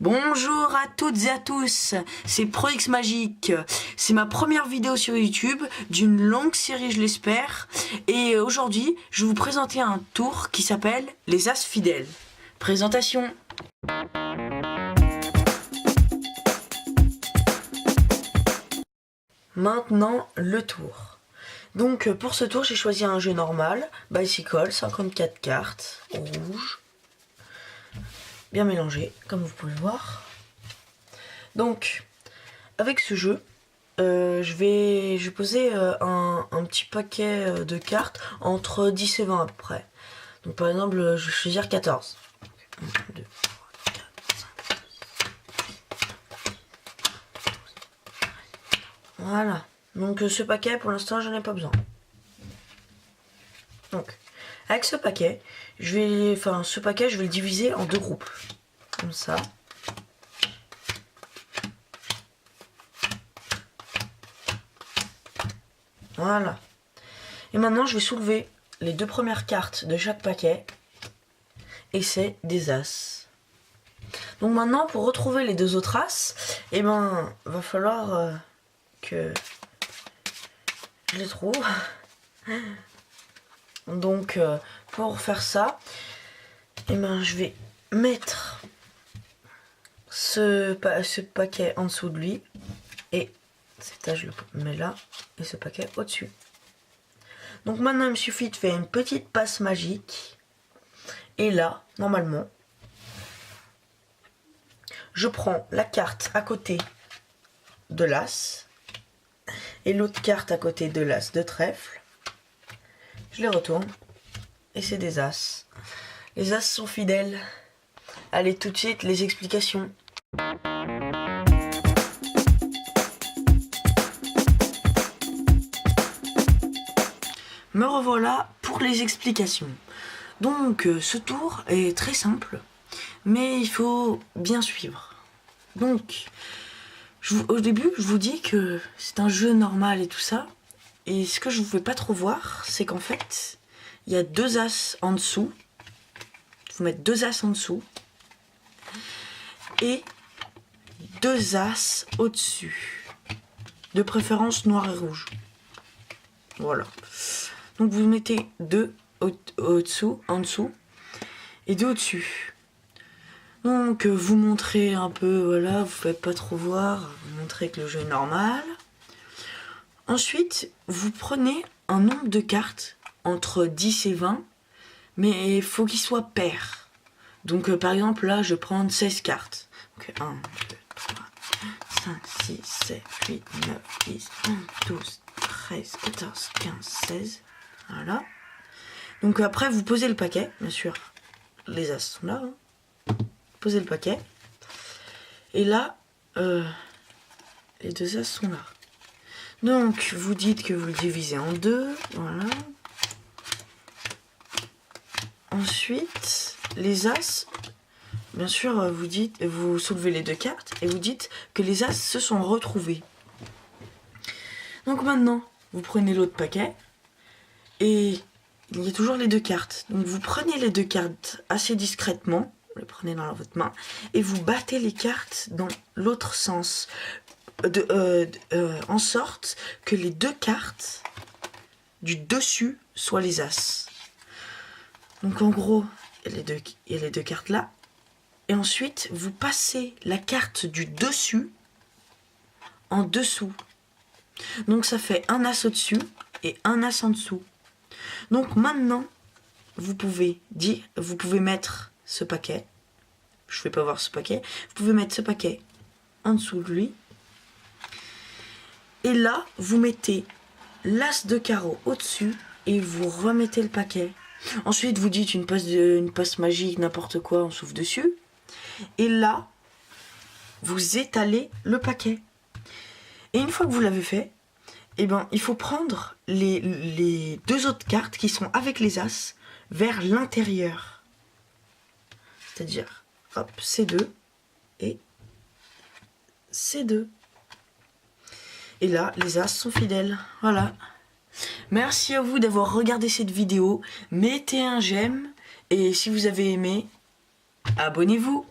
Bonjour à toutes et à tous, c'est ProX Magique. C'est ma première vidéo sur YouTube d'une longue série, je l'espère. Et aujourd'hui, je vais vous présenter un tour qui s'appelle les As fidèles. Présentation. Maintenant, le tour. Donc pour ce tour, j'ai choisi un jeu normal, Bicycle, 54 cartes, rouge. Bien mélangé, comme vous pouvez le voir. Donc, avec ce jeu, je vais poser un petit paquet de cartes entre 10 et 20 à peu près. Donc par exemple, je vais choisir 14. 1, 2, 3, 4, 5, 6, voilà. Donc ce paquet, pour l'instant, j'en ai pas besoin. Donc, avec ce paquet, je vais le diviser en deux groupes. Comme ça. Voilà. Et maintenant, je vais soulever les deux premières cartes de chaque paquet. Et c'est des As. Donc maintenant, pour retrouver les deux autres As, eh ben, va falloir que je les trouve. Donc, pour faire ça, eh ben, je vais mettre ce paquet en dessous de lui. Et cet As, je le mets là. Et ce paquet au-dessus. Donc maintenant, il me suffit de faire une petite passe magique. Et là, normalement, je prends la carte à côté de l'As. Et l'autre carte à côté de l'As de trèfle. Je les retourne. Et c'est des As. Les As sont fidèles. Allez, tout de suite, les explications. Me revoilà pour les explications. Donc ce tour est très simple, mais il faut bien suivre. Donc, au début, je vous dis que c'est un jeu normal et tout ça. Et ce que je ne pouvais pas trop voir, c'est qu'en fait, il y a deux As en dessous. Il faut mettre deux As en dessous. Et deux As au-dessus. De préférence noir et rouge. Voilà. Donc vous mettez deux au-dessous, en dessous, et deux au-dessus. Donc vous montrez un peu, voilà, vous faites pas trop voir, vous montrez que le jeu est normal. Ensuite, vous prenez un nombre de cartes entre 10 et 20, mais il faut qu'il soit pair. Donc par exemple, là, je prends 16 cartes. Donc 1, 2, 3, 5, 6, 7, 8, 9, 10, 11, 12, 13, 14, 15, 16. Voilà. Donc après, vous posez le paquet, bien sûr. Les As sont là. Hein. Posez le paquet. Et là, les deux As sont là. Donc, vous dites que vous le divisez en deux. Voilà. Ensuite, les As, bien sûr, vous soulevez les deux cartes et vous dites que les As se sont retrouvés. Donc maintenant, vous prenez l'autre paquet. Et il y a toujours les deux cartes. Donc vous prenez les deux cartes assez discrètement, vous les prenez dans votre main, et vous battez les cartes dans l'autre sens, en sorte que les deux cartes du dessus soient les As. Donc en gros, il y a les deux cartes là, et ensuite vous passez la carte du dessus en dessous. Donc ça fait un As au-dessus et un As en dessous. Donc maintenant, vous pouvez mettre ce paquet. Je ne vais pas voir ce paquet. Vous pouvez mettre ce paquet en dessous de lui. Et là, vous mettez l'As de carreau au-dessus et vous remettez le paquet. Ensuite, vous dites une passe magique, n'importe quoi, on souffle dessus. Et là, vous étalez le paquet. Et une fois que vous l'avez fait, eh ben, il faut prendre les deux autres cartes qui sont avec les As vers l'intérieur. C'est-à-dire, hop, C2 et C2. Et là, les As sont fidèles. Voilà. Merci à vous d'avoir regardé cette vidéo. Mettez un j'aime et si vous avez aimé, abonnez-vous.